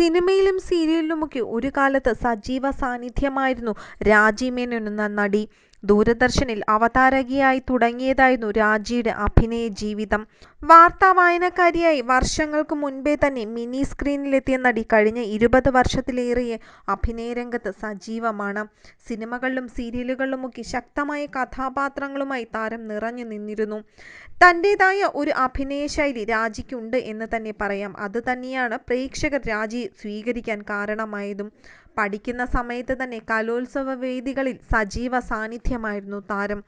സിനിമയിലും സീരിയലിലുമൊക്കെ ഒരു കാലത്ത് സജീവ സാന്നിധ്യമായിരുന്നു രാജി മേനോൻ എന്ന നടി. ദൂരദർശനിൽ അവതാരകയായി തുടങ്ങിയതായിരുന്നു രാജിയുടെ അഭിനയ ജീവിതം. വാർത്താ വായനക്കാരിയായി വർഷങ്ങൾക്ക് മുൻപേ തന്നെ മിനി സ്ക്രീനിലെത്തിയ നടി കഴിഞ്ഞ 20 വർഷത്തിലേറെ അഭിനയരംഗത്ത് സജീവമാണ്. സിനിമകളിലും സീരിയലുകളിലുമൊക്കെ ശക്തമായ കഥാപാത്രങ്ങളുമായി താരം നിറഞ്ഞു നിന്നിരുന്നു. തൻ്റെതായ ഒരു അഭിനയശൈലി രാജിക്കുണ്ട് എന്ന് തന്നെ പറയാം. അത് തന്നെയാണ് പ്രേക്ഷകർ രാജിയെ സ്വീകരിക്കാൻ കാരണമായതും. പഠിക്കുന്ന സമയത്ത് തന്നെ കലോത്സവ വേദികളിൽ സജീവ സാന്നിധ്യമായിരുന്നു താരം.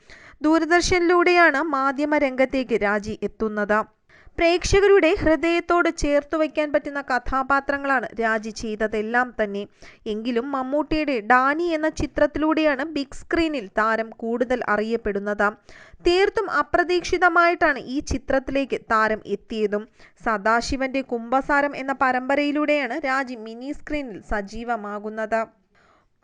ദൂരദർശനിലൂടെയാണ് മാധ്യമരംഗത്തേക്ക് രാജി എത്തുന്നത്. പ്രേക്ഷകരുടെ ഹൃദയത്തോട് ചേർത്തു വയ്ക്കാൻ പറ്റുന്ന കഥാപാത്രങ്ങളാണ് രാജി ചെയ്തതെല്ലാം തന്നെ. എങ്കിലും മമ്മൂട്ടിയുടെ ഡാനി എന്ന ചിത്രത്തിലൂടെയാണ് ബിഗ് സ്ക്രീനിൽ താരം കൂടുതൽ അറിയപ്പെടുന്നത്. തീർത്തും അപ്രതീക്ഷിതമായിട്ടാണ് ഈ ചിത്രത്തിലേക്ക് താരം എത്തിയതും. സദാശിവന്റെ കുംഭസാരം എന്ന പരമ്പരയിലൂടെയാണ് രാജി മിനി സ്ക്രീനിൽ സജീവമാകുന്നത്.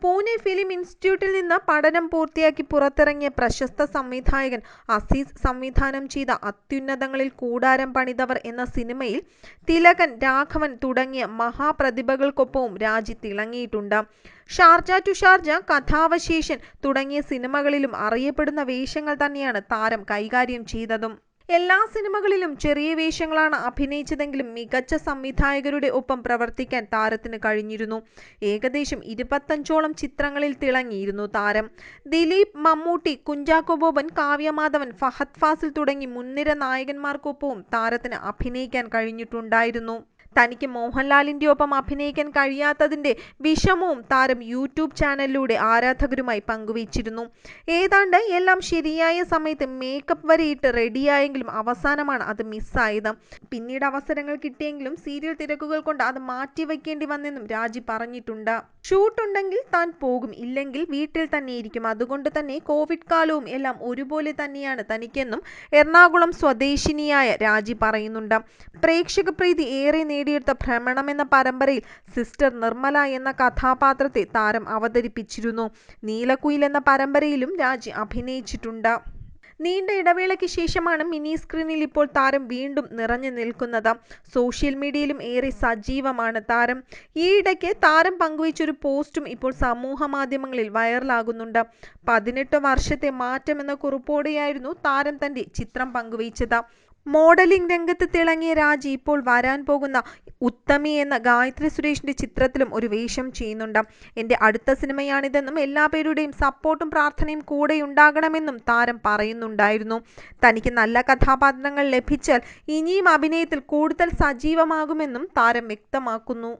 പൂനെ ഫിലിം ഇൻസ്റ്റിറ്റ്യൂട്ടിൽ നിന്ന് പഠനം പൂർത്തിയാക്കി പുറത്തിറങ്ങിയ പ്രശസ്ത സംവിധായകൻ അസീസ് സംവിധാനം ചെയ്ത അത്യുന്നതങ്ങളിൽ കൂടാരം പണിതവർ എന്ന സിനിമയിൽ തിലകൻ, രാഘവൻ തുടങ്ങിയ മഹാപ്രതിഭകൾക്കൊപ്പവും രാജി തിളങ്ങിയിട്ടുണ്ട്. ഷാർജ ടു ഷാർജ, കഥാവശേഷൻ തുടങ്ങിയ സിനിമകളിലും അറിയപ്പെടുന്ന വേഷങ്ങൾ തന്നെയാണ് താരം കൈകാര്യം ചെയ്തതും. എല്ലാ സിനിമകളിലും ചെറിയ വേഷങ്ങളാണ് അഭിനയിച്ചതെങ്കിലും മികച്ച സംവിധായകരുടെ ഒപ്പം പ്രവർത്തിക്കാൻ താരത്തിന് കഴിഞ്ഞിരുന്നു. ഏകദേശം 25ഓളം ചിത്രങ്ങളിൽ തിളങ്ങിയിരുന്നു താരം. ദിലീപ്, മമ്മൂട്ടി, കുഞ്ചാക്കോ ബോബൻ, കാവ്യമാധവൻ, ഫഹദ് ഫാസിൽ തുടങ്ങി മുൻനിര നായകന്മാർക്കൊപ്പവും താരത്തിന് അഭിനയിക്കാൻ കഴിഞ്ഞിട്ടുണ്ടായിരുന്നു. തനിക്ക് മോഹൻലാലിൻ്റെ ഒപ്പം അഭിനയിക്കാൻ കഴിയാത്തതിൻ്റെ വിഷമവും താരം യൂട്യൂബ് ചാനലിലൂടെ ആരാധകരുമായി പങ്കുവച്ചിരുന്നു. ഏതാണ്ട് എല്ലാം ശരിയായ സമയത്ത് മേക്കപ്പ് വരെ ഇട്ട് റെഡിയായെങ്കിലും അവസാനമാണ് അത് മിസ്സായത്. പിന്നീട് അവസരങ്ങൾ കിട്ടിയെങ്കിലും സീരിയൽ തിരക്കുകൾ കൊണ്ട് അത് മാറ്റിവെക്കേണ്ടി വന്നെന്നും രാജി പറഞ്ഞിട്ടുണ്ട്. ഷൂട്ടുണ്ടെങ്കിൽ താൻ പോകും, ഇല്ലെങ്കിൽ വീട്ടിൽ തന്നെ ഇരിക്കും. അതുകൊണ്ട് തന്നെ കോവിഡ് കാലവും എല്ലാം ഒരുപോലെ തന്നെയാണ് തനിക്കെന്നും എറണാകുളം സ്വദേശിനിയായ രാജി പറയുന്നുണ്ട്. പ്രേക്ഷക പ്രീതി ഏറെ നേടിയെടുത്ത ഭ്രമണം എന്ന പരമ്പരയിൽ സിസ്റ്റർ നിർമ്മല എന്ന കഥാപാത്രത്തെ താരം അവതരിപ്പിച്ചിരുന്നു. നീലക്കുയിൽ എന്ന പരമ്പരയിലും രാജി അഭിനയിച്ചിട്ടുണ്ട്. നീണ്ട ഇടവേളയ്ക്ക് ശേഷമാണ് മിനി സ്ക്രീനിൽ ഇപ്പോൾ താരം വീണ്ടും നിറഞ്ഞു നിൽക്കുന്നത്. സോഷ്യൽ മീഡിയയിലും ഏറെ സജീവമാണ് താരം. ഈയിടയ്ക്ക് താരം പങ്കുവച്ചൊരു പോസ്റ്റും ഇപ്പോൾ സമൂഹ മാധ്യമങ്ങളിൽ വൈറലാകുന്നുണ്ട്. 18 വർഷത്തെ മാറ്റം എന്ന കുറിപ്പോടെയായിരുന്നു താരം തൻ്റെ ചിത്രം പങ്കുവച്ചത്. മോഡലിംഗ് രംഗത്ത് തിളങ്ങിയ രാജി ഇപ്പോൾ വരാൻ പോകുന്ന ഉത്തമി എന്ന ഗായത്രി സുരേഷിൻ്റെ ചിത്രത്തിലും ഒരു വേഷം ചെയ്യുന്നുണ്ട്. എൻ്റെ അടുത്ത സിനിമയാണിതെന്നും എല്ലാ പേരുടെയും സപ്പോർട്ടും പ്രാർത്ഥനയും കൂടെയുണ്ടാകണമെന്നും താരം പറയുന്നുണ്ടായിരുന്നു. തനിക്ക് നല്ല കഥാപാത്രങ്ങൾ ലഭിച്ചാൽ ഇനിയും അഭിനയത്തിൽ കൂടുതൽ സജീവമാകുമെന്നും താരം വ്യക്തമാക്കുന്നു.